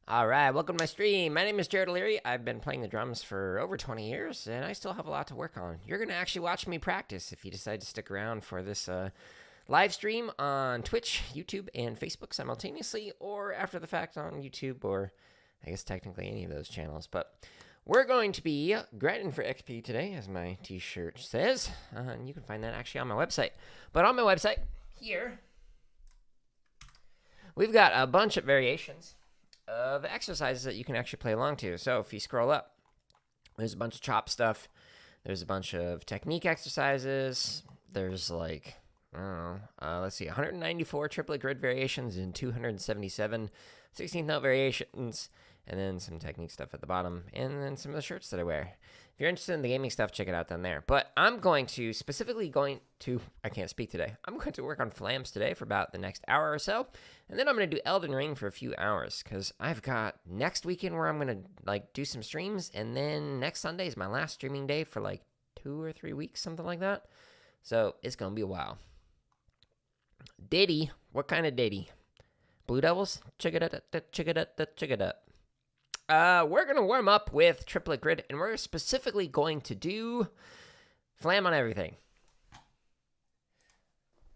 Alright, welcome to my stream. My name is Jared O'Leary. I've been playing the drums for over 20 years, and I still have a lot to work on. You're going to actually watch me practice if you decide to stick around for this live stream on Twitch, YouTube, and Facebook simultaneously, or after the fact on YouTube, or I guess technically any of those channels. But we're going to be grinding for XP today, as my t-shirt says, and you can find that actually on my website. But on my website, here, we've got a bunch of variations of exercises that you can actually play along to. So if you scroll up, there's a bunch of chop stuff. There's a bunch of technique exercises. There's like, I don't know, let's see, 194 triplet grid variations and 277 16th note variations, and then some technique stuff at the bottom, and then some of the shirts that I wear. If you're interested in the gaming stuff, check it out down there. But I'm going to I can't speak today. I'm going to work on Flams today for about the next hour or so. And then I'm going to do Elden Ring for a few hours, because I've got next weekend where I'm going to do some streams. And then next Sunday is my last streaming day for 2 or 3 weeks, something like that. So it's going to be a while. Diddy. What kind of Diddy? Blue Devils? Check it out. We're going to warm up with triplet grid, and we're specifically going to do Flam on everything.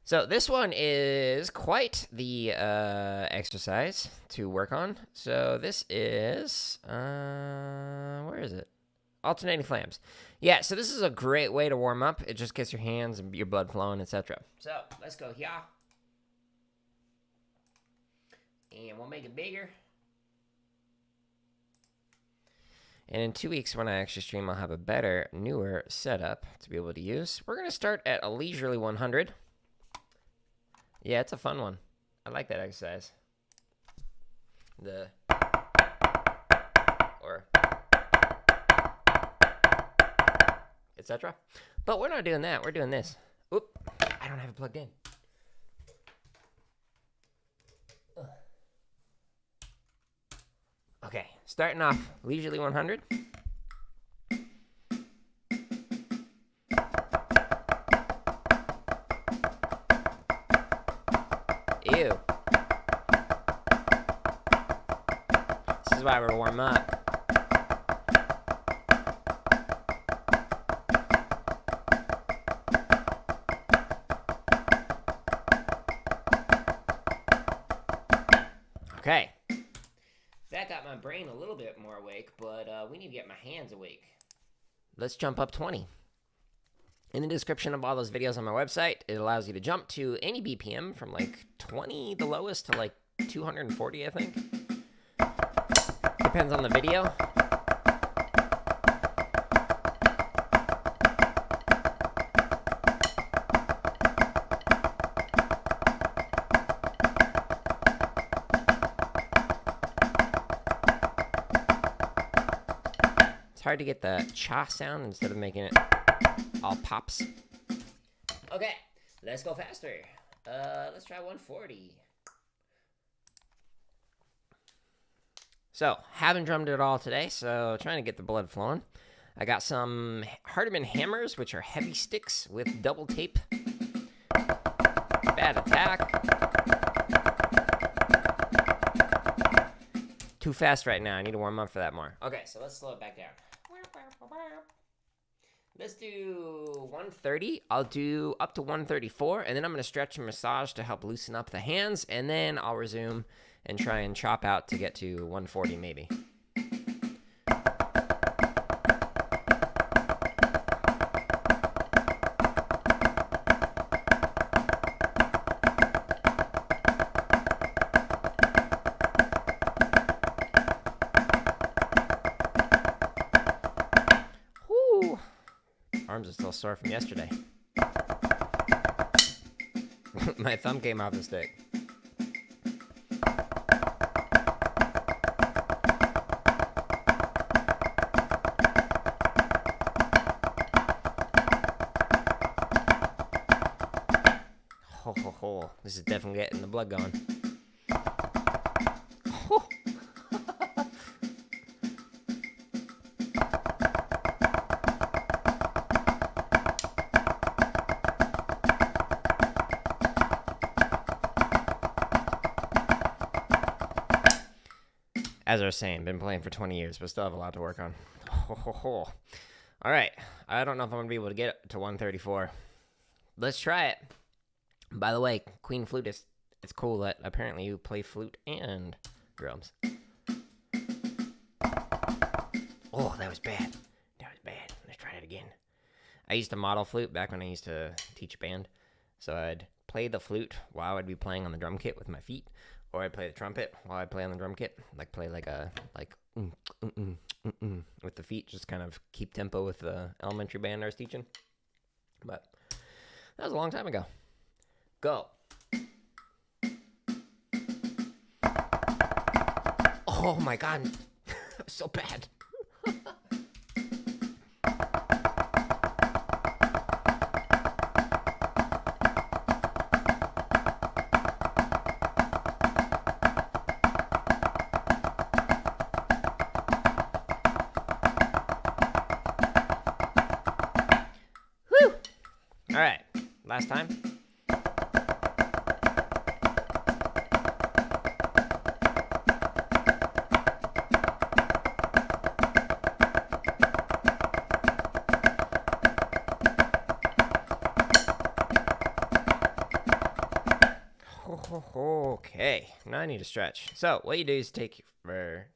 So this one is quite the exercise to work on. So this is, where is it? Alternating flams. Yeah, so this is a great way to warm up. It just gets your hands and your blood flowing, etc. So let's go here. And we'll make it bigger. And in 2 weeks, when I actually stream, I'll have a better, newer setup to be able to use. We're going to start at a leisurely 100. Yeah, it's a fun one. I like that exercise. Or etc. But we're not doing that. We're doing this. Oop, I don't have it plugged in. Okay, starting off leisurely 100. Ew. This is why we're warm up. Okay. That got my brain a little bit more awake, but we need to get my hands awake. Let's jump up 20. In the description of all those videos on my website, it allows you to jump to any BPM from 20, the lowest, to 240, I think. Depends on the video. It's hard to get the cha sound instead of making it all pops. Okay, let's go faster. Let's try 140. So, haven't drummed at all today, so trying to get the blood flowing. I got some Hardeman hammers, which are heavy sticks with double tape. Bad attack. Too fast right now. I need to warm up for that more. Okay, so let's slow it back down. Let's do 130. I'll do up to 134, and then I'm going to stretch and massage to help loosen up the hands, and then I'll resume and try and chop out to get to 140 maybe. Arms are still sore from yesterday. My thumb came off the stick. Ho ho ho. This is definitely getting the blood going. Oh. as I was saying, been playing for 20 years, but still have a lot to work on. All right. I don't know if I'm going to be able to get to 134. Let's try it. By the way, Queen Flutist, it's cool that apparently you play flute and drums. Oh, that was bad. That was bad. Let's try it again. I used to model flute back when I used to teach band. So I'd play the flute while I'd be playing on the drum kit with my feet. Or I'd play the trumpet while I'd play on the drum kit. Like play like a, with the feet. Just kind of keep tempo with the elementary band I was teaching. But that was a long time ago. Go. Oh my God. That was so bad. Whew. All right. Last time. Okay, now I need to stretch. So what you do is take your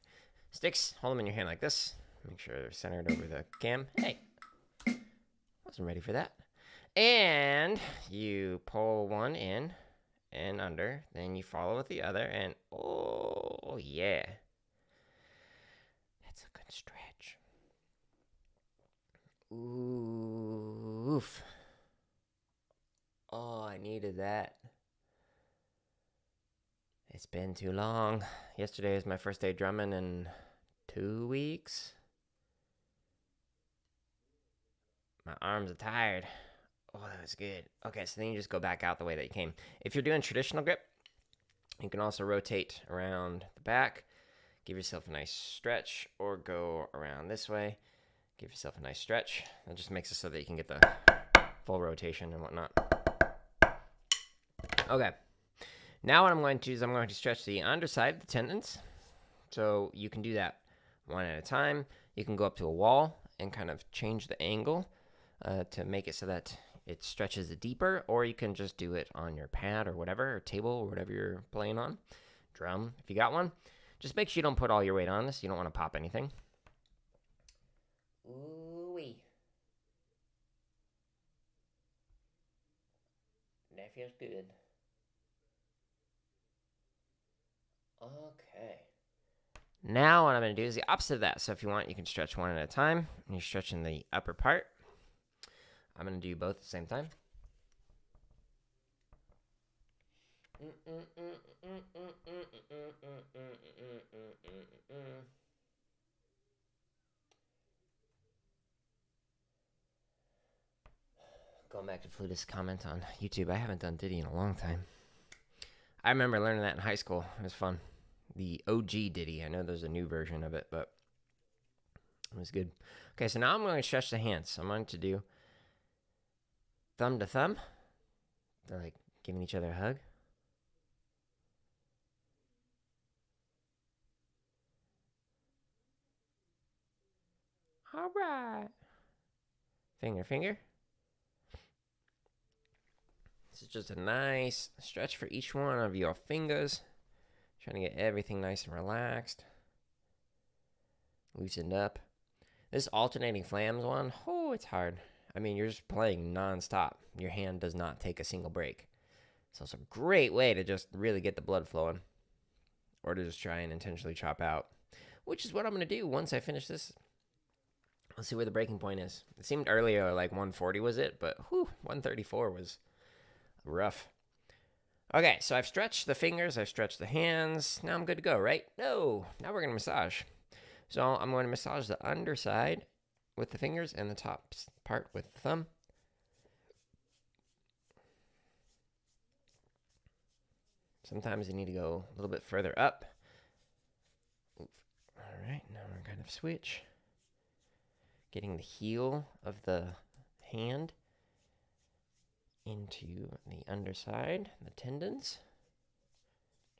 sticks, hold them in your hand like this. Make sure they're centered over the cam. Hey, wasn't ready for that. And you pull one in and under, then you follow with the other, and oh yeah, that's a good stretch. Oof. Oh, I needed that. It's been too long. Yesterday was my first day drumming in 2 weeks. My arms are tired. Oh, that was good. Okay, so then you just go back out the way that you came. If you're doing traditional grip, you can also rotate around the back. Give yourself a nice stretch, or go around this way. Give yourself a nice stretch. That just makes it so that you can get the full rotation and whatnot. Okay. Now what I'm going to do is I'm going to stretch the underside of the tendons. So you can do that one at a time. You can go up to a wall and kind of change the angle to make it so that it stretches it deeper, or you can just do it on your pad or whatever, or table or whatever you're playing on. Drum, if you got one. Just make sure you don't put all your weight on this. You don't want to pop anything. Ooh-wee. That feels good. Okay. Now what I'm going to do is the opposite of that. So if you want, you can stretch one at a time. You're stretching the upper part. I'm going to do both at the same time. Going back to Flutist comment on YouTube, I haven't done Diddy in a long time. I remember learning that in high school. It was fun. The OG Diddy. I know there's a new version of it, but it was good. Okay, so now I'm going to stretch the hands. So I'm going to do thumb to thumb. They're like giving each other a hug. All right. Finger, finger. This is just a nice stretch for each one of your fingers. Trying to get everything nice and relaxed. Loosened up. This alternating flams one, oh, it's hard. I mean, you're just playing non-stop. Your hand does not take a single break. So it's a great way to just really get the blood flowing. Or to just try and intentionally chop out. Which is what I'm going to do once I finish this. Let's see where the breaking point is. It seemed earlier like 140 was it, but 134 was rough. Okay, so I've stretched the fingers, I've stretched the hands. Now I'm good to go, right? No, now we're going to massage. So I'm going to massage the underside with the fingers and the top part with the thumb. Sometimes you need to go a little bit further up. All right, now we're kind of switch. Getting the heel of the hand into the underside, the tendons.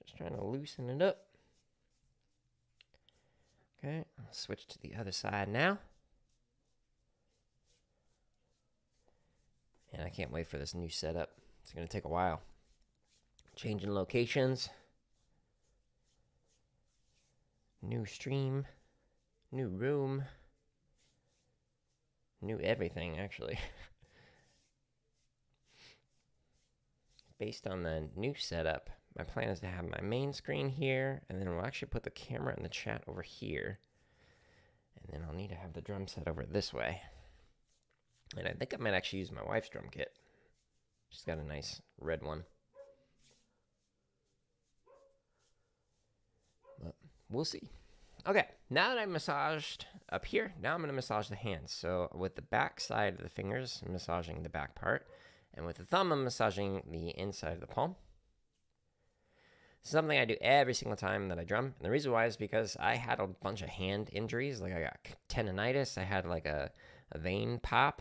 Just trying to loosen it up. Okay, I'll switch to the other side now. And I can't wait for this new setup. It's going to take a while. Changing locations. New stream. New room. New everything, actually. Based on the new setup, my plan is to have my main screen here, and then we'll actually put the camera in the chat over here. And then I'll need to have the drum set over this way. And I think I might actually use my wife's drum kit. She's got a nice red one. But we'll see. Okay, now that I massaged up here, now I'm going to massage the hands. So with the back side of the fingers, I'm massaging the back part. And with the thumb, I'm massaging the inside of the palm. This is something I do every single time that I drum. And the reason why is because I had a bunch of hand injuries. Like I got tendonitis. I had like a vein pop.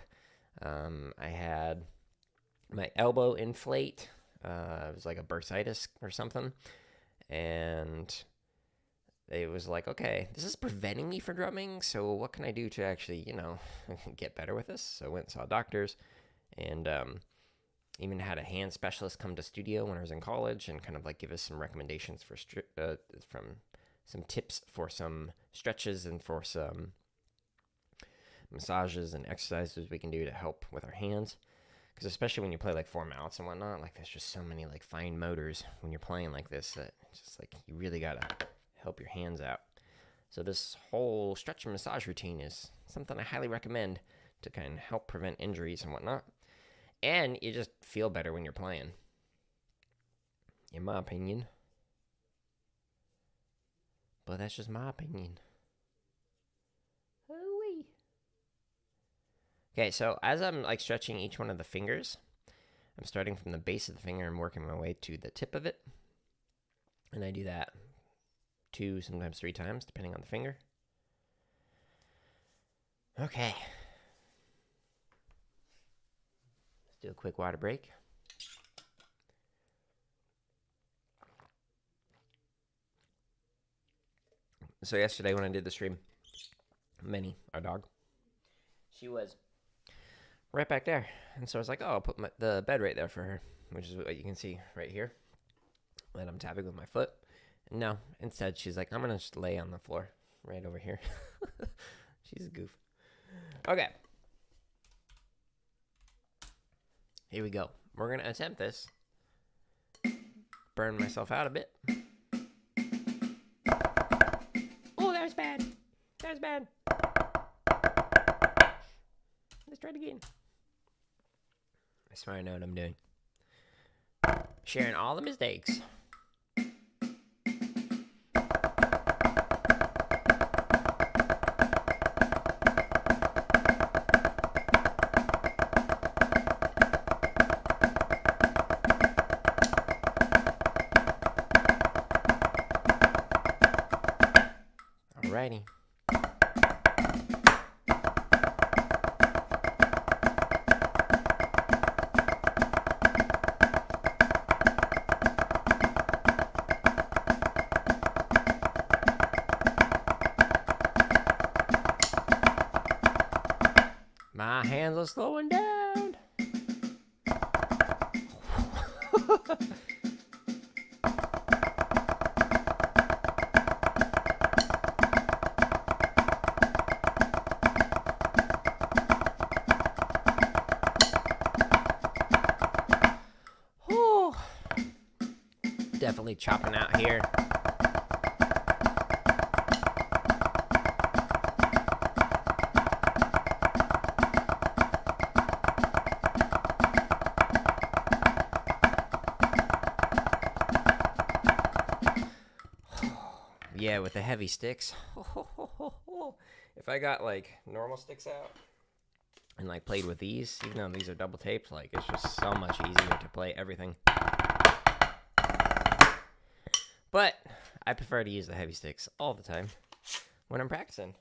I had my elbow inflate. It was like a bursitis or something. And it was like, okay, this is preventing me from drumming. So what can I do to actually, get better with this? So I went and saw doctors. And even had a hand specialist come to studio when I was in college and kind of like give us some recommendations for from some tips for some stretches and for some massages and exercises we can do to help with our hands. Because especially when you play like 4-mouths and whatnot, like there's just so many like fine motors when you're playing like this that it's just like you really gotta help your hands out. So this whole stretch and massage routine is something I highly recommend to kind of help prevent injuries and whatnot. And you just feel better when you're playing, in my opinion. But that's just my opinion. Hoo-wee. Okay, so as I'm like stretching each one of the fingers, I'm starting from the base of the finger and working my way to the tip of it. And I do that 2, sometimes 3 times, depending on the finger. Okay. Do a quick water break. So yesterday when I did the stream, Minnie, our dog, she was right back there. And so I was like, oh, I'll put the bed right there for her, which is what you can see right here. And I'm tapping with my foot. And no, instead she's like, I'm going to just lay on the floor right over here. She's a goof. Okay. Here we go. We're going to attempt this. Burn myself out a bit. Oh, that was bad. That was bad. Let's try it again. I swear I know what I'm doing. Sharing all the mistakes. Alrighty. My hands are slowing down. Definitely chopping out here. Yeah, with the heavy sticks. If I got like normal sticks out and like played with these, even though these are double taped, like it's just so much easier to play everything. But I prefer to use the heavy sticks all the time when I'm practicing.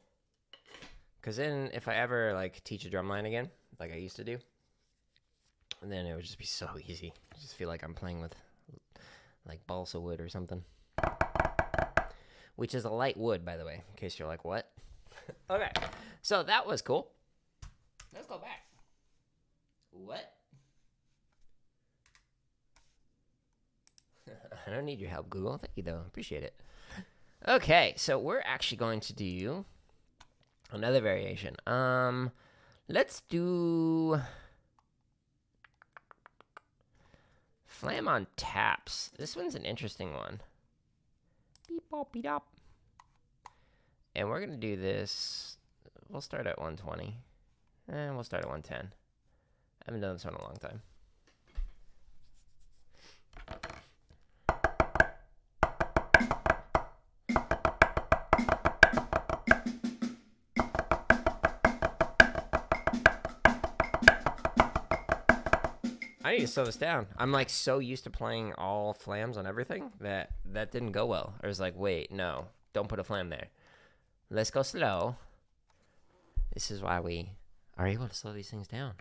Because then if I ever like teach a drumline again, like I used to do, then it would just be so easy. I just feel like I'm playing with like balsa wood or something. which is a light wood, by the way, in case you're like, what? Okay, so that was cool. Let's go back. What? I don't need your help, Google. Thank you, though. Appreciate it. Okay, so we're actually going to do another variation. Let's do Flam on taps. This one's an interesting one. Beep bop beep up. And we're gonna do this. We'll start at 120. And we'll start at 110. I haven't done this one in a long time. I need to slow this down. I'm like so used to playing all flams on everything that didn't go well. I was like, wait, no, don't put a flam there. Let's go slow. This is why we are able to slow these things down.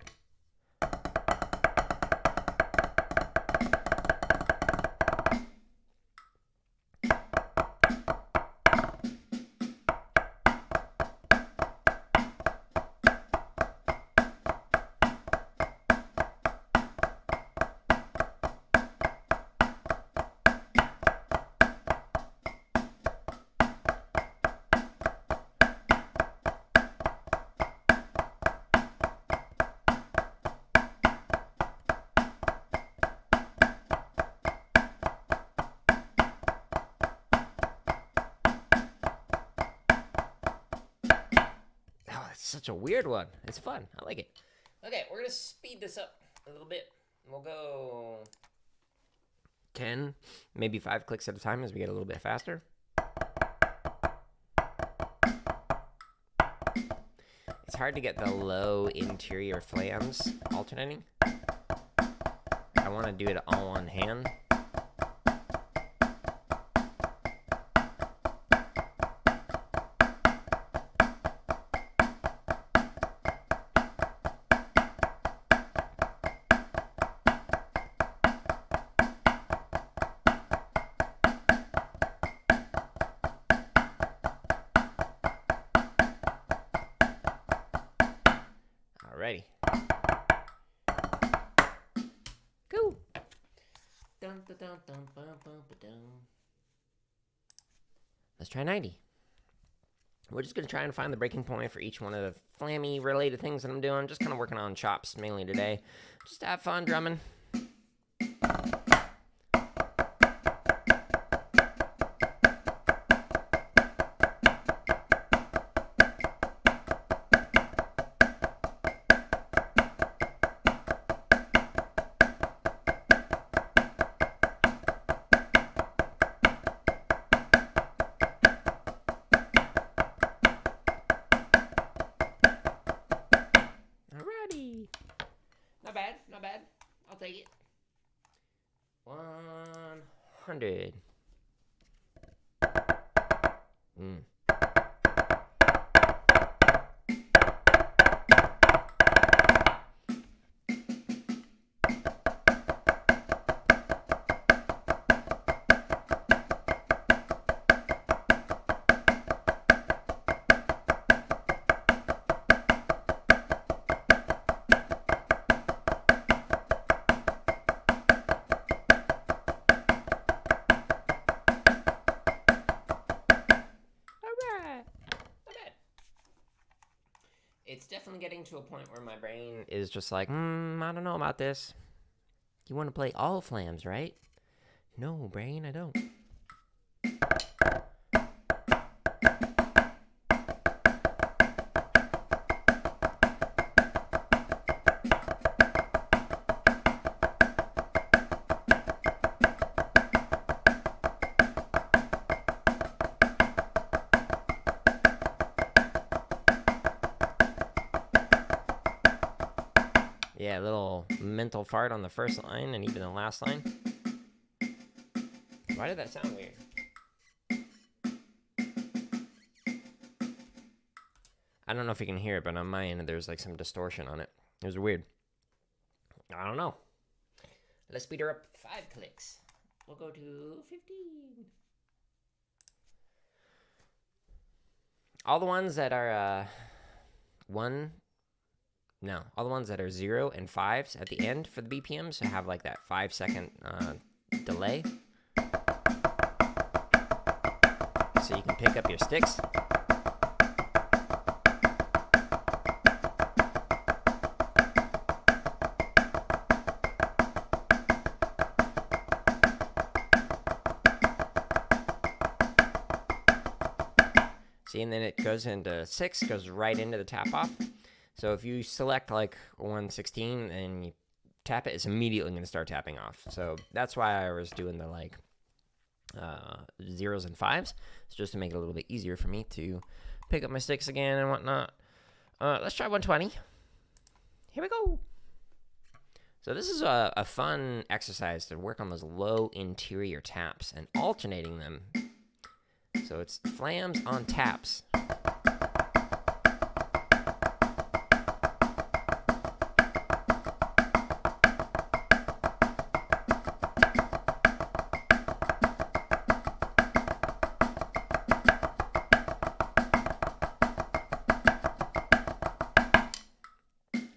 Such a weird one. It's fun. I like it. Okay, we're gonna speed this up a little bit. We'll go 10, maybe 5 clicks at a time as we get a little bit faster. It's hard to get the low interior flams alternating. I want to do it all on hand. Alrighty. Go. Let's try 90. We're just going to try and find the breaking point for each one of the flammy related things that I'm doing. Just kind of working on chops mainly today. Just to have fun drumming. Not bad, not bad. I'll take it. 100. It's definitely getting to a point where my brain is just like, I don't know about this. You want to play all flams, right? No, brain, I don't. Yeah, a little mental fart on the first line and even the last line. Why did that sound weird? I don't know if you can hear it, but on my end, there's like some distortion on it. It was weird. I don't know. Let's speed her up 5 clicks. We'll go to 15. all the ones that are all the ones that are 0 and 5s at the end for the BPMs have like that 5-second delay. So you can pick up your sticks. See, and then it goes into 6, goes right into the tap off. So if you select like 116 and you tap it, it's immediately going to start tapping off. So that's why I was doing the like 0s and 5s. It's just to make it a little bit easier for me to pick up my sticks again and whatnot. Let's try 120. Here we go. So this is a fun exercise to work on those low interior taps and alternating them. So it's flams on taps.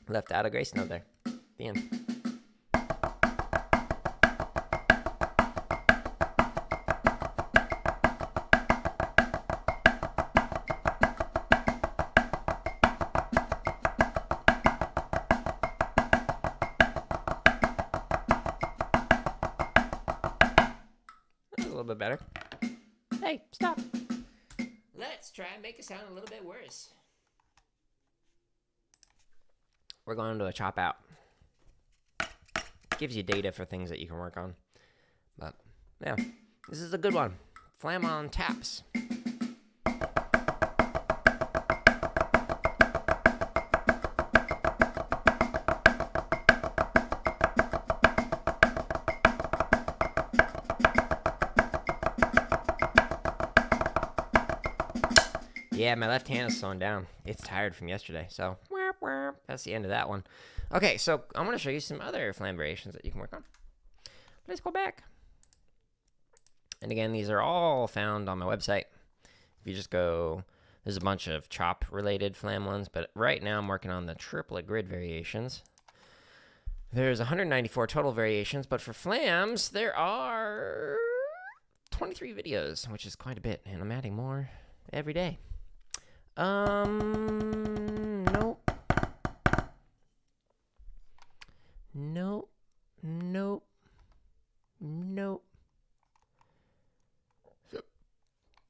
Left out a grace note there. The end. That's a little bit better. Hey, stop. Let's try and make it sound a little bit worse. We're going to a chop out. Gives you data for things that you can work on. But, yeah, this is a good one. Flam on taps. Yeah, my left hand is slowing down. It's tired from yesterday, so that's the end of that one. Okay, so I'm going to show you some other flam variations that you can work on. Let's go back. And again, these are all found on my website. If you just go, there's a bunch of chop-related flam ones, but right now I'm working on the triplet grid variations. There's 194 total variations, but for flams, there are 23 videos, which is quite a bit, and I'm adding more every day. Nope. Nope. Nope. Nope.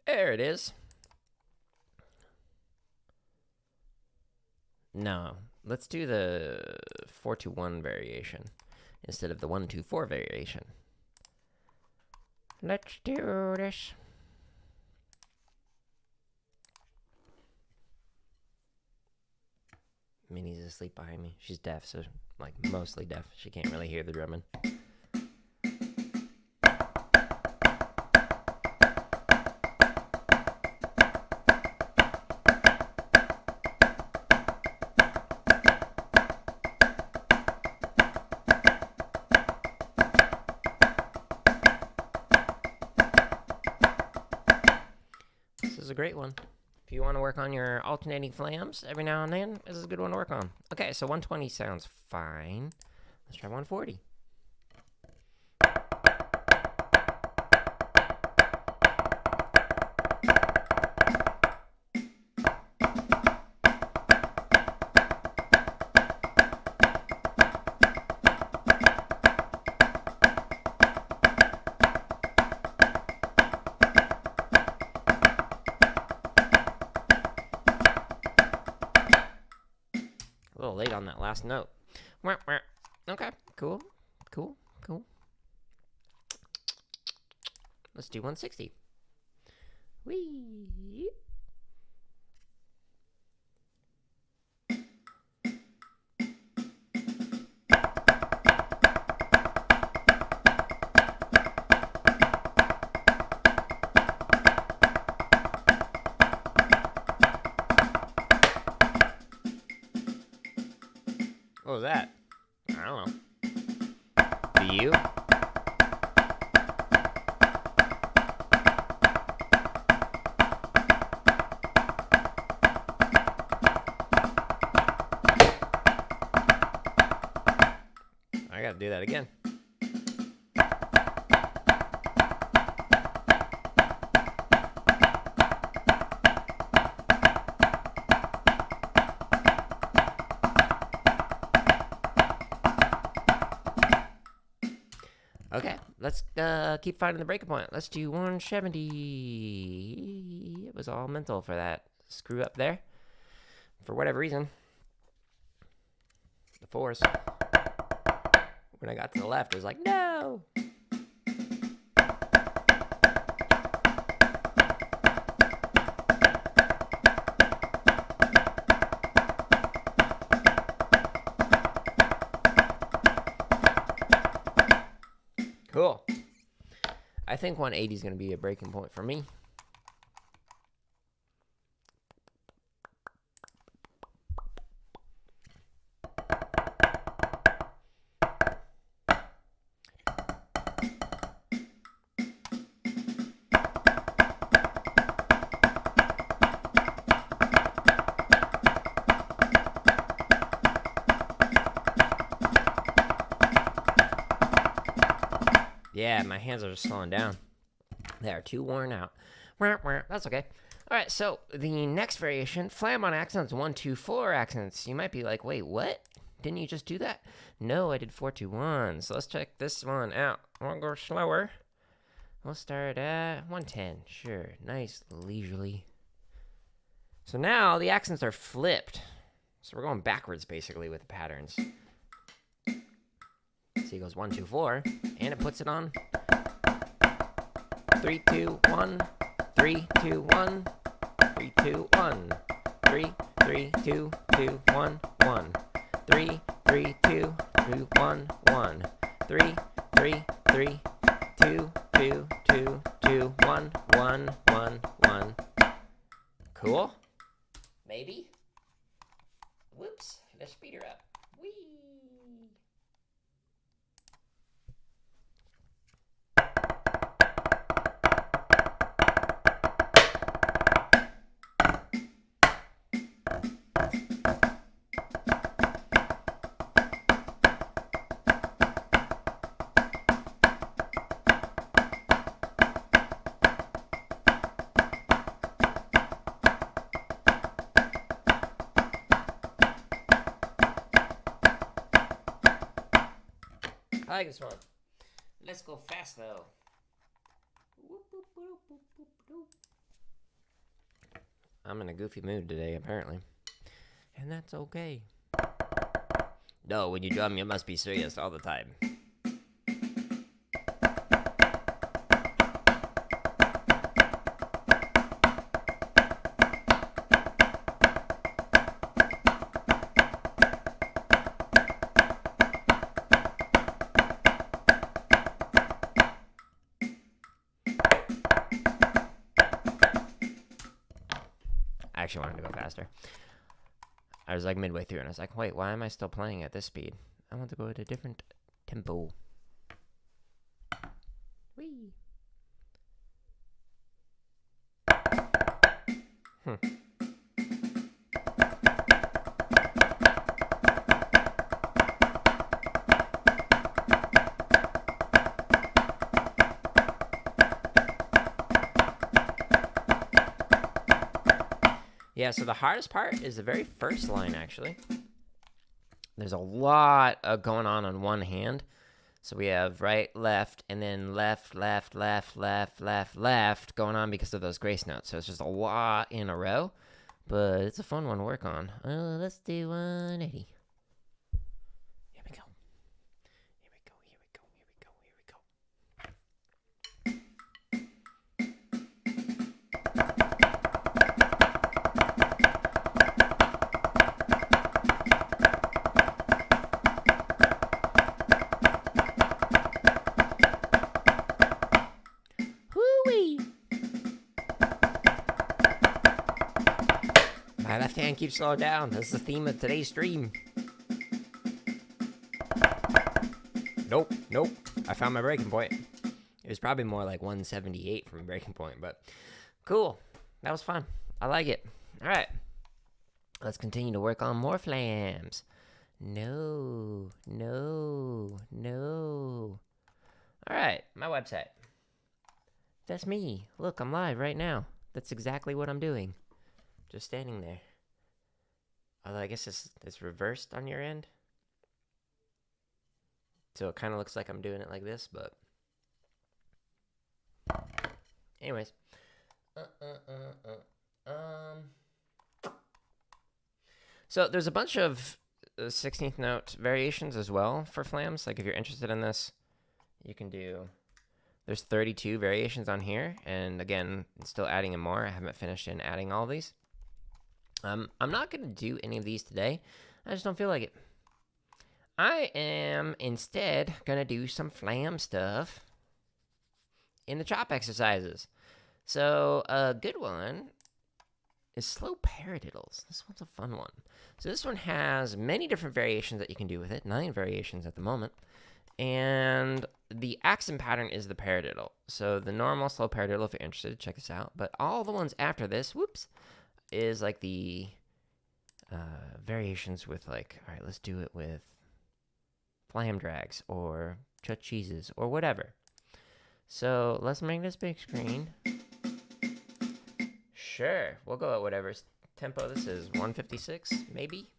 There it is. No, let's do the 4-2-1 variation instead of the 1-2-4 variation. Let's do this. Minnie's asleep behind me. She's deaf, so like mostly deaf. She can't really hear the drumming. This is a great one. If you want to work on your alternating flams every now and then, this is a good one to work on. Okay, so 120 sounds fine. Let's try 140. A little late on that last note. Okay, cool. Let's do 160. Whee! What was that? I don't know. Do you? gotta do that again. Okay, let's keep finding the breaking point. Let's do 170. It was all mental for that screw up there. For whatever reason. The fours. When I got to the left, I was like, no! Cool. I think 180 is going to be a breaking point for me. Yeah, my hands are just slowing down. They are too worn out. That's okay. All right, so the next variation, flam on accents, 1, 2, 4 accents. You might be like, wait, what? Didn't you just do that? No, I did 4, 2, 1. So let's check this one out. We'll go slower. We'll start at 110. Sure, nice, leisurely. So now the accents are flipped. So we're going backwards, basically, with the patterns. So he goes 1, 2, 4, and it puts it on 3, 2, 1, 3, 2, 1, 3, 2, 1, 3, 3, 2, 2, 1, 1, 3, 3, 2, 2, 1, 1, 3, 3, 3, 2, 2, 2, 2, 1, 1, 1, 1. Cool? Maybe? Whoops. Let's speed her up. Whee! I like this one. Let's go fast, though. I'm in a goofy mood today, apparently. And that's okay. No, when you drum, you must be serious all the time. I actually wanted to go faster. I was like midway through and I was like, wait, why am I still playing at this speed? I want to go at a different tempo. Whee! Yeah, so the hardest part is the very first line, actually. There's a lot going on one hand. So we have right, left, and then left, left, left, left, left, left going on because of those grace notes. So it's just a lot in a row, but it's a fun one to work on. Let's do 180. Here we go. Here we go, here we go, here we go, here we go. My left hand keeps slowing down. That's the theme of today's stream. Nope. I found my breaking point. It was probably more like 178 from breaking point, but cool. That was fun. I like it. All right. Let's continue to work on more flams. No. All right, my website. That's me. Look, I'm live right now. That's exactly what I'm doing. Just standing there. Although I guess it's reversed on your end. So it kind of looks like I'm doing it like this, but... Anyways. So there's a bunch of 16th note variations as well for flams. Like if you're interested in this, you can do... There's 32 variations on here, and again, still adding in more. I haven't finished in adding all these. I'm not going to do any of these today. I just don't feel like it. I am instead going to do some flam stuff in the chop exercises. So a good one is slow paradiddles. This one's a fun one. So this one has many different variations that you can do with it. 9 variations at the moment. And the accent pattern is the paradiddle. So the normal slow paradiddle, if you're interested, check this out. But all the ones after this, is like the variations with like, all right, let's do it with flam drags or chutichuhs or whatever. So let's make this big screen. Sure, we'll go at whatever tempo this is. 156, maybe?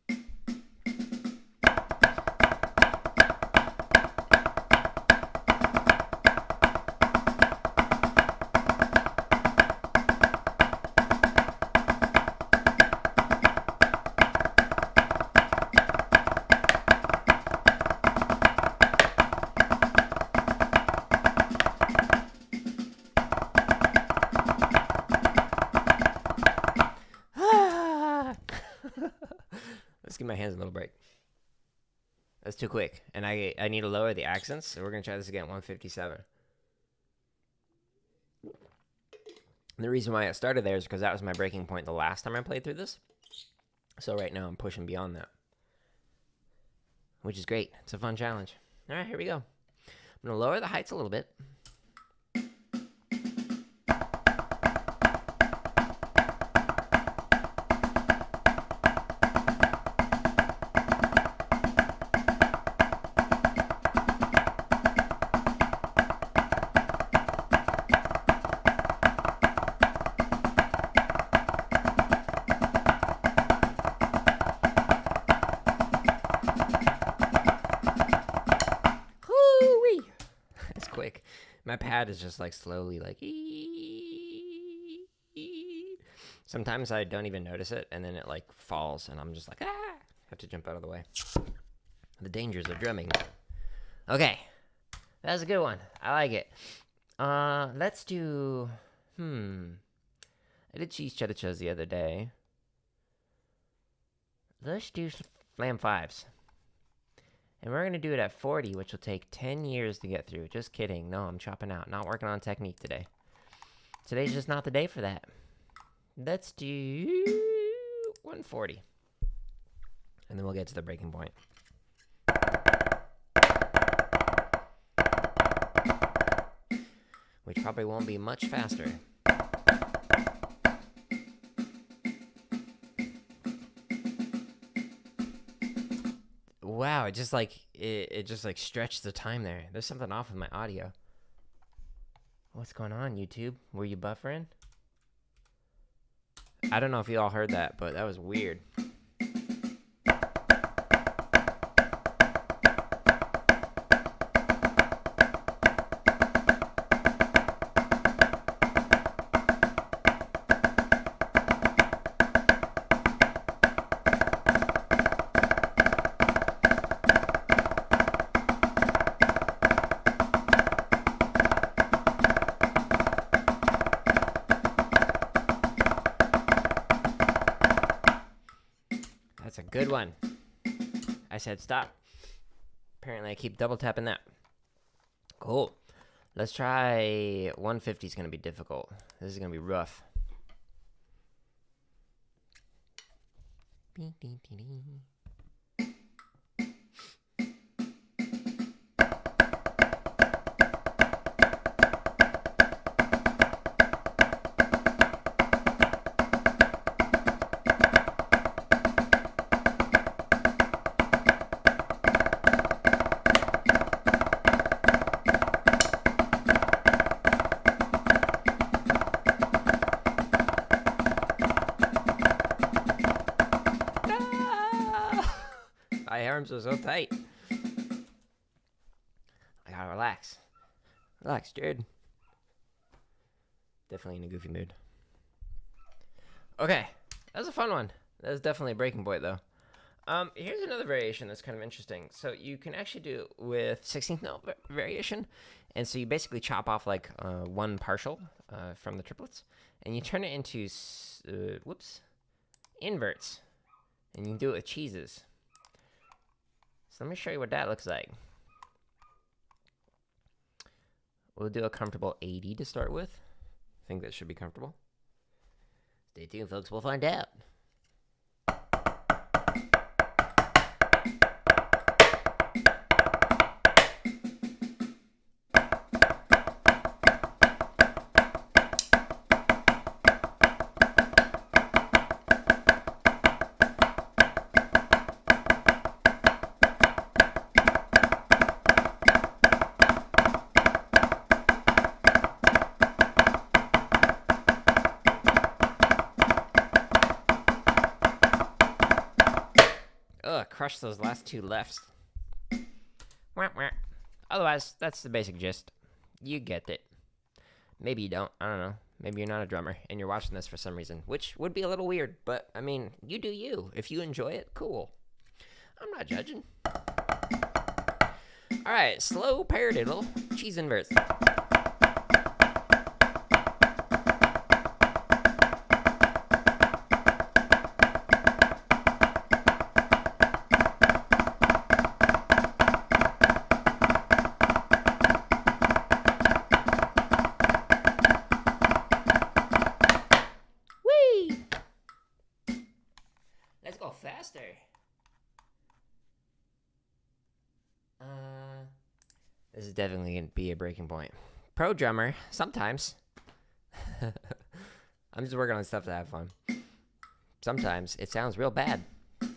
Let's give my hands a little break. That's too quick. And I need to lower the accents, so we're going to try this again, 157. And the reason why it started there is because that was my breaking point the last time I played through this. So right now I'm pushing beyond that, which is great. It's a fun challenge. All right, here we go. I'm going to lower the heights a little bit. Quick. My pad is just like slowly like sometimes I don't even notice it and then it like falls and I'm just like have to jump out of the way. The dangers of drumming. Okay. That was a good one. I like it. Let's do I did chutichuhs the other day. Let's do Flam 5s. And we're going to do it at 40, which will take 10 years to get through. Just kidding. No, I'm chopping out. Not working on technique today. Today's just not the day for that. Let's do 140. And then we'll get to the breaking point. Which probably won't be much faster. Wow, it just like stretched the time there. There's something off with my audio. What's going on, YouTube? Were you buffering? I don't know if you all heard that, but that was weird. That's a good one. I said stop. Apparently I keep double tapping that. Cool. Let's try 150 is going to be difficult. This is going to be rough. arms are so tight. I gotta relax. Relax, Jared. Definitely in a goofy mood. Okay, that was a fun one. That was definitely a breaking point, though. Here's another variation that's kind of interesting. So you can actually do it with 16th note variation. And so you basically chop off like one partial from the triplets. And you turn it into, inverts. And you can do it with cheeses. So let me show you what that looks like. We'll do a comfortable 80 to start with. I think that should be comfortable. Stay tuned, folks. We'll find out. Crush those last two lefts. Wah, wah. Otherwise, that's the basic gist. You get it. Maybe you don't. I don't know. Maybe you're not a drummer and you're watching this for some reason, which would be a little weird, but I mean, you do you. If you enjoy it, cool. I'm not judging. All right, slow paradiddle, cheese inverts. Faster. This is definitely going to be a breaking point. Pro drummer, sometimes. I'm just working on stuff to have fun. Sometimes it sounds real bad.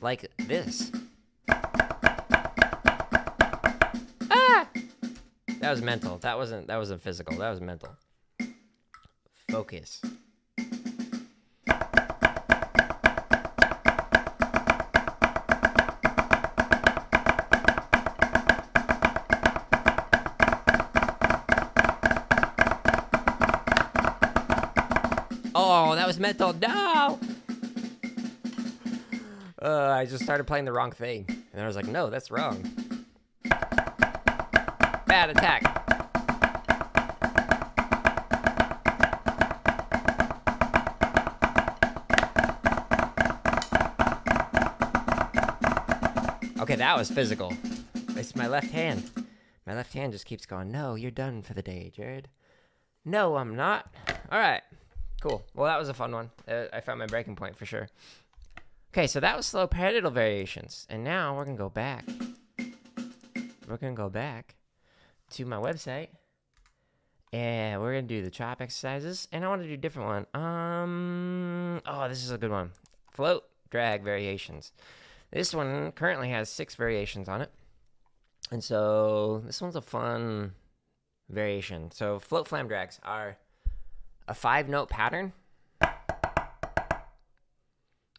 Like this. Ah! That was mental. That wasn't physical. That was mental. Focus. Oh, that was mental. No! I just started playing the wrong thing. And I was like, no, that's wrong. Bad attack. Okay, that was physical. It's my left hand. My left hand just keeps going, no, you're done for the day, Jared. No, I'm not. All right. Cool. Well, that was a fun one. I found my breaking point for sure. Okay, so that was slow paradiddle variations. And now we're going to go back. We're going to go back to my website. And we're going to do the chop exercises. And I want to do a different one. Oh, this is a good one. Float, drag variations. This one currently has 6 variations on it. And so this one's a fun variation. So float flam drags are a 5-note pattern,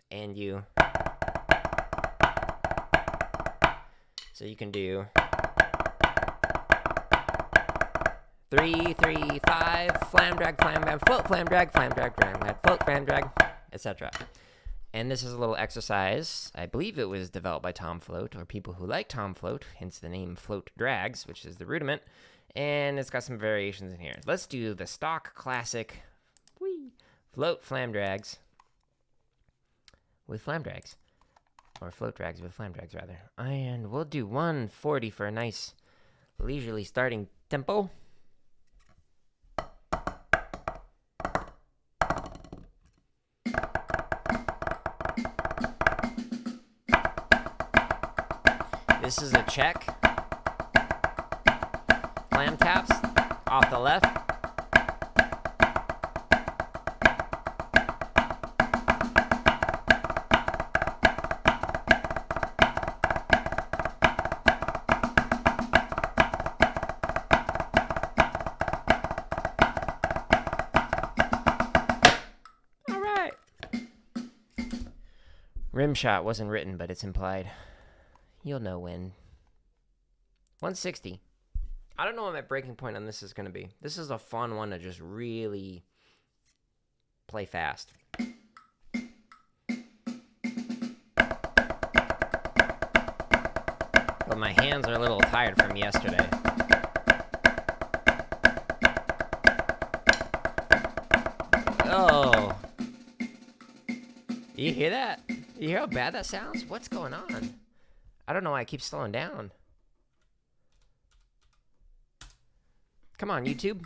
and so you can do 3, 3, 5, flam drag, float, flam drag, float, flam drag, etc. And this is a little exercise. I believe it was developed by Tom Float, or people who like Tom Float, hence the name Float Drags, which is the rudiment. And it's got some variations in here. Let's do the stock classic float flam drags with flam drags. Or float drags with flam drags, rather. And we'll do 140 for a nice leisurely starting tempo. This is a check. Flam taps off the left. All right. Rim shot wasn't written, but it's implied. You'll know when. 160. I don't know what my breaking point on this is going to be. This is a fun one to just really play fast. But my hands are a little tired from yesterday. Oh. You hear that? You hear how bad that sounds? What's going on? I don't know why I keep slowing down. Come on, YouTube.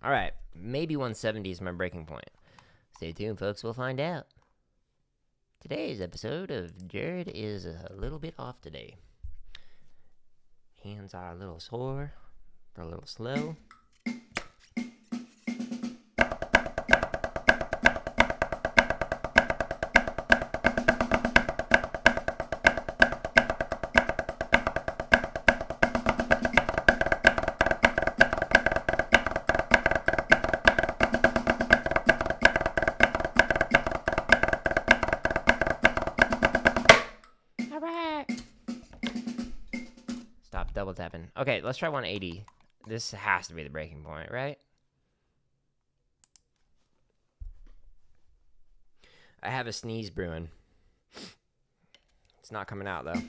All right, maybe 170 is my breaking point. Stay tuned, folks. We'll find out. Today's episode of Jared is a little bit off today. Hands are a little sore. They're a little slow. Stop double tapping. Okay, let's try 180. This has to be the breaking point, right? I have a sneeze brewing. It's not coming out, though.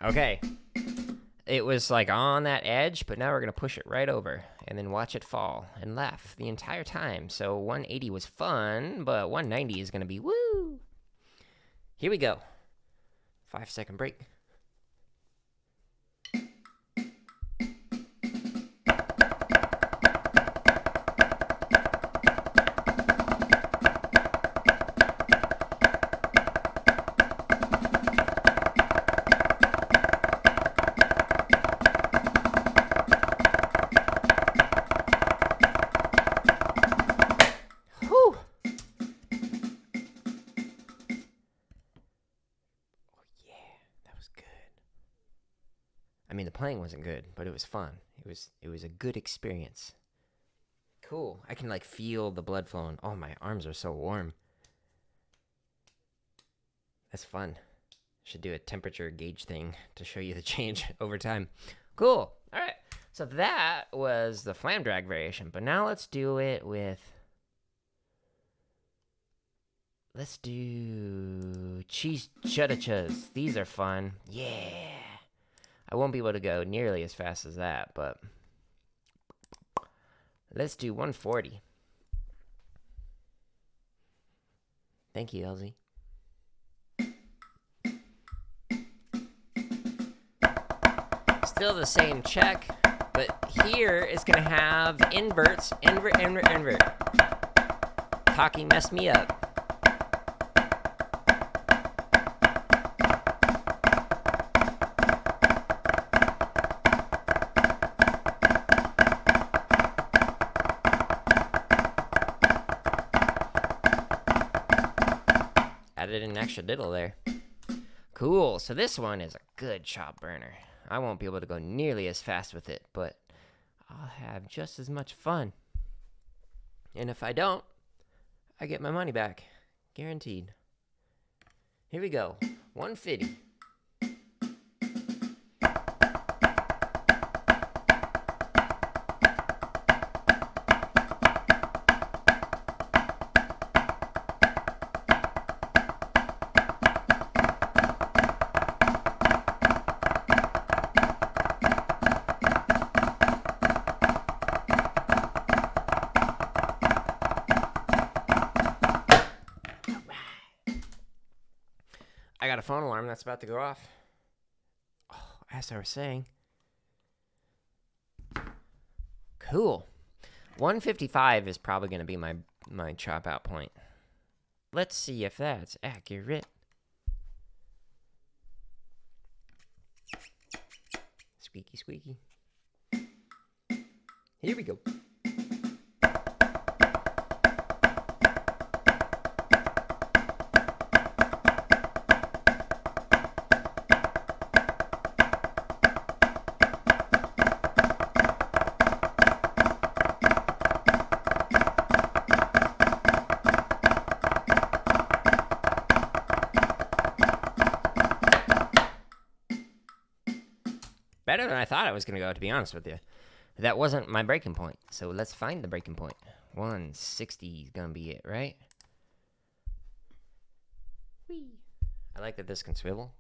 Okay, it was like on that edge, but now we're going to push it right over and then watch it fall and laugh the entire time. So 180 was fun, but 190 is going to be woo. Here we go. 5-second break. I mean, the playing wasn't good, but it was fun. It was a good experience. Cool. I can like feel the blood flowing. Oh, my arms are so warm. That's fun. Should do a temperature gauge thing to show you the change over time. Cool. All right. So that was the flam drag variation, but now let's do it with. Let's do chutichuhs. These are fun. Yeah. I won't be able to go nearly as fast as that, but let's do 140. Thank you, Elsie. Still the same check, but here is going to have inverts. Invert. Talking messed me up. Added an extra diddle there. Cool. So this one is a good chop burner. I won't be able to go nearly as fast with it, but I'll have just as much fun. And if I don't, I get my money back. Guaranteed. Here we go. 150. a phone alarm that's about to go off. Oh, as I was saying. Cool. 155 is probably going to be my chop out point. Let's see if that's accurate. Squeaky, squeaky. Here we go. Better than I thought it was going to go, to be honest with you. That wasn't my breaking point. So let's find the breaking point. 160 is going to be it, right? Whee. I like that this can swivel.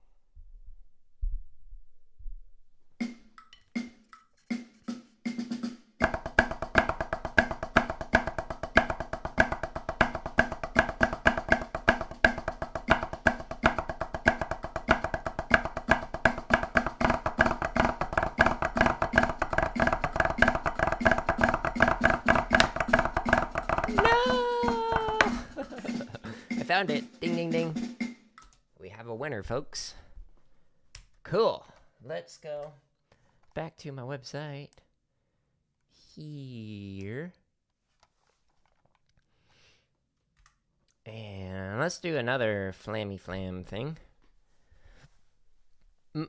Found it. Ding, ding, ding. We have a winner, folks. Cool. Let's go back to my website here. And let's do another flammy flam thing. I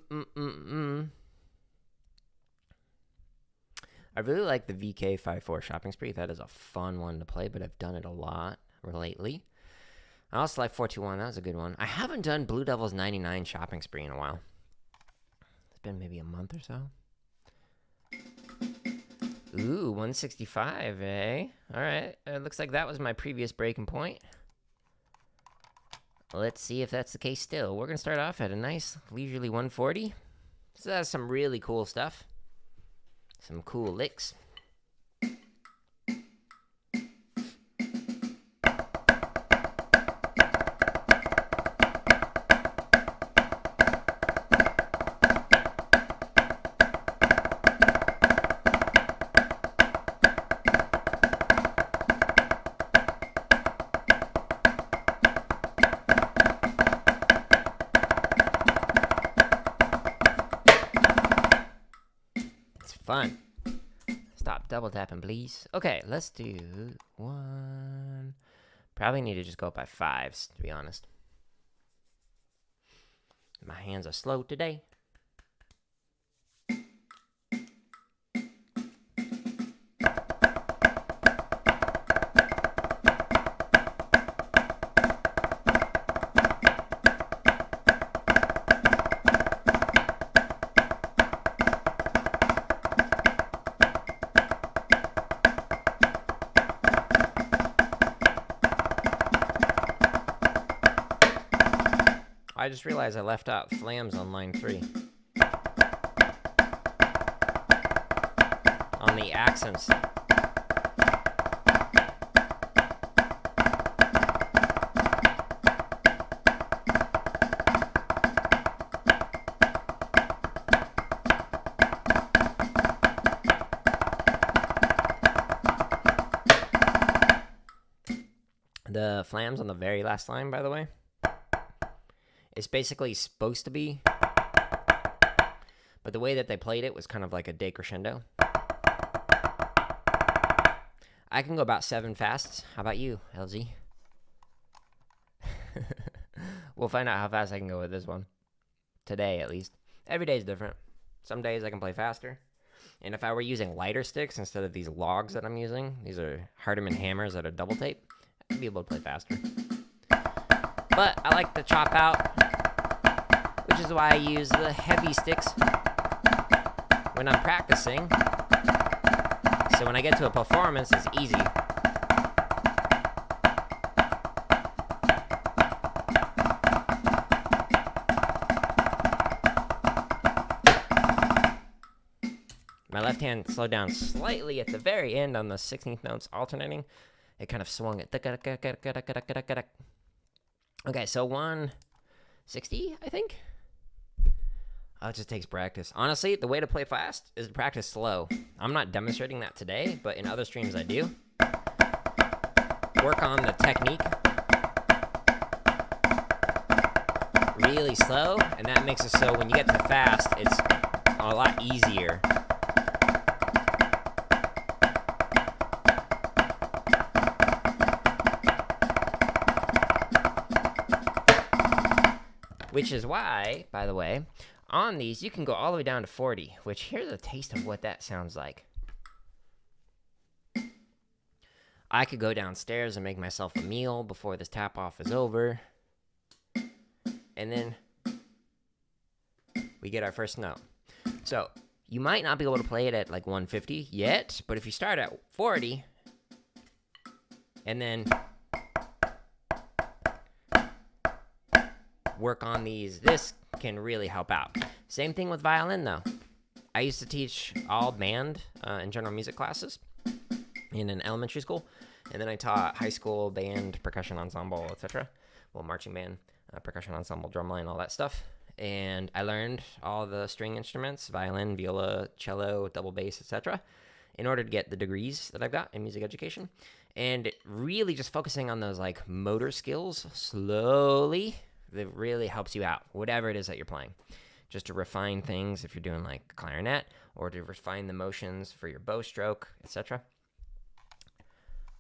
really like the VK54 Shopping Spree. That is a fun one to play, but I've done it a lot lately. I also like 421. That was a good one. I haven't done Blue Devil's 99 Shopping Spree in a while. It's been maybe a month or so. Ooh, 165, eh? All right. It looks like that was my previous breaking point. Let's see if that's the case still. We're going to start off at a nice leisurely 140. So that's some really cool stuff. Some cool licks. Fun. Stop double tapping, please. Okay, let's do one. Probably need to just go up by fives, to be honest. My hands are slow today. I just realized I left out flams on line 3. On the accents. The flams on the very last line, by the way. It's basically supposed to be, but the way that they played it was kind of like a decrescendo. I can go about 7 fasts. How about you, LZ? We'll find out how fast I can go with this one. Today, at least. Every day is different. Some days I can play faster. And if I were using lighter sticks instead of these logs that I'm using, these are Hardeman hammers that are double tape, I'd be able to play faster. But I like to chop out, which is why I use the heavy sticks when I'm practicing. So when I get to a performance, it's easy. My left hand slowed down slightly at the very end on the 16th notes alternating. It kind of swung it. Okay, so 165 60, I think. Oh, it just takes practice. Honestly, the way to play fast is to practice slow. I'm not demonstrating that today, but in other streams I do. Work on the technique really slow, and that makes it so when you get to fast, it's a lot easier. Which is why, by the way, on these, you can go all the way down to 40, which here's a taste of what that sounds like. I could go downstairs and make myself a meal before this tap off is over. And then we get our first note. So you might not be able to play it at like 150 yet, but if you start at 40 and then work on these, this can really help out. Same thing with violin though. I used to teach all band and general music classes in an elementary school, and then I taught high school band, percussion ensemble, etc. Well, marching band, percussion ensemble, drumline, all that stuff. And I learned all the string instruments, violin, viola, cello, double bass, etc. in order to get the degrees that I've got in music education. And really just focusing on those like motor skills slowly, that really helps you out, whatever it is that you're playing. Just to refine things if you're doing like clarinet, or to refine the motions for your bow stroke, etc.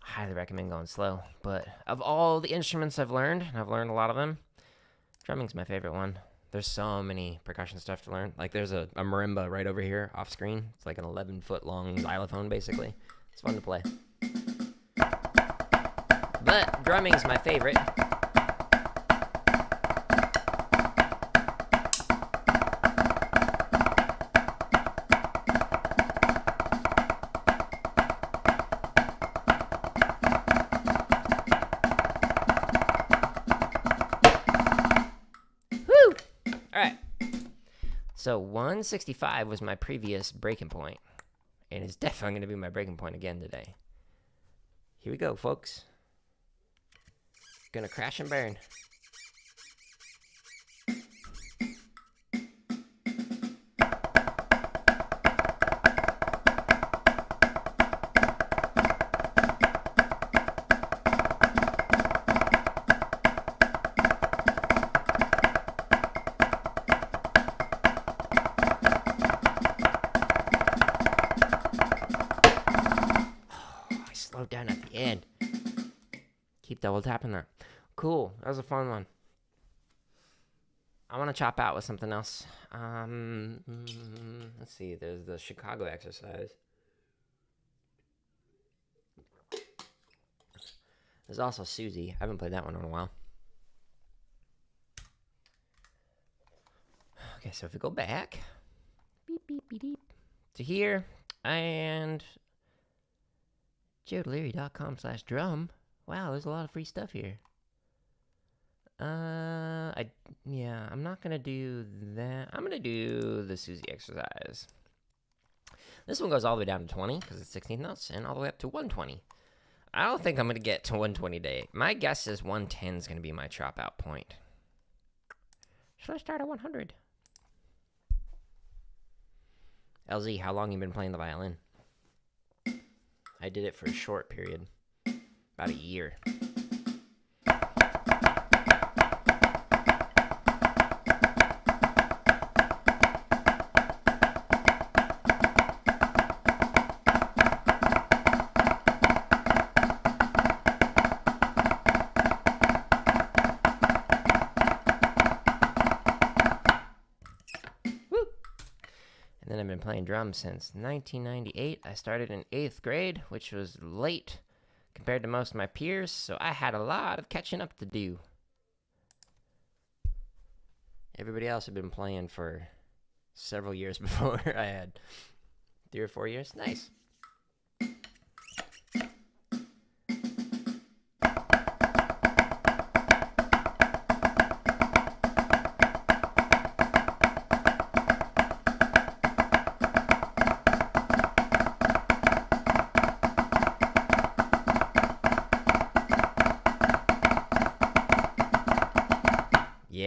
I highly recommend going slow. But of all the instruments I've learned, and I've learned a lot of them, drumming's my favorite one. There's so many percussion stuff to learn. Like there's a marimba right over here off screen. It's like an 11-foot long xylophone basically. It's fun to play. But drumming's my favorite. So 165 was my previous breaking point, and it's definitely going to be my breaking point again today. Here we go, folks. Gonna crash and burn. Down at the end. Keep double tapping there. Cool. That was a fun one. I want to chop out with something else. Let's see. There's the Chicago exercise. There's also Suzie. I haven't played that one in a while. Okay, so if we go back beep, beep, beep, beep, to here and JoeDeLeary.com/drum. Wow, there's a lot of free stuff here. I'm not gonna do that. I'm gonna do the Suzie exercise. This one goes all the way down to 20 because it's 16 notes, and all the way up to 120. I don't think I'm gonna get to 120 today. My guess is 110 is gonna be my chop out point. Should I start at 100? LZ, how long you been playing the violin? I did it for a short period, about a year. I've been playing drums since 1998. I started in 8th grade, which was late compared to most of my peers, so I had a lot of catching up to do. Everybody else had been playing for several years before I had. 3 or 4 years. Nice.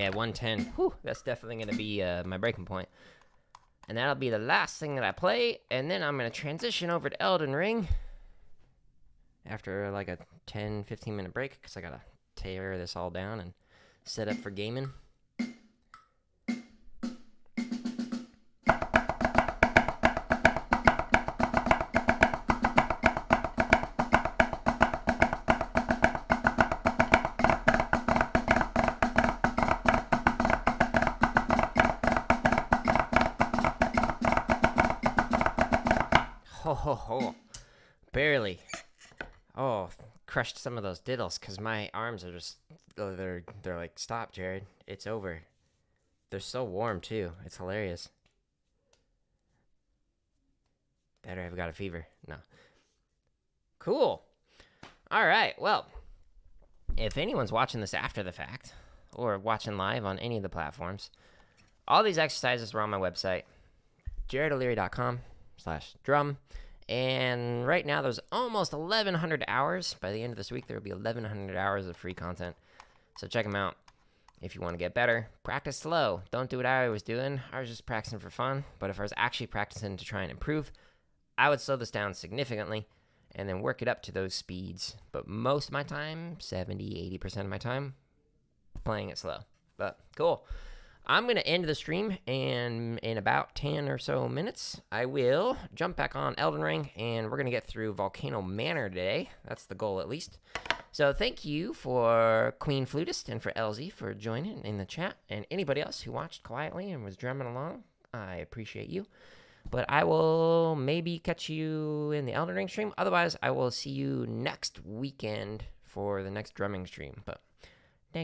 yeah, 110. Whew, that's definitely going to be my breaking point. And that'll be the last thing that I play. And then I'm going to transition over to Elden Ring after like a 10-15 minute break, because I got to tear this all down and set up for gaming. Ho. Barely. Oh, crushed some of those diddles because my arms are just, they're like, stop, Jared. It's over. They're so warm, too. It's hilarious. Better have got a fever. No. Cool. All right. Well, if anyone's watching this after the fact or watching live on any of the platforms, all these exercises were on my website, jaredoleary.com/drum. And right now there's almost 1,100 hours. By the end of this week, there will be 1,100 hours of free content. So check them out if you want to get better. Practice slow. Don't do what I was doing. I was just practicing for fun. But if I was actually practicing to try and improve, I would slow this down significantly and then work it up to those speeds. But most of my time, 70-80% of my time, playing it slow. But cool. I'm going to end the stream, and in about 10 or so minutes, I will jump back on Elden Ring, and we're going to get through Volcano Manor today. That's the goal, at least. So thank you for Queen Flutist and for LZ for joining in the chat, and anybody else who watched quietly and was drumming along. I appreciate you. But I will maybe catch you in the Elden Ring stream. Otherwise, I will see you next weekend for the next drumming stream. But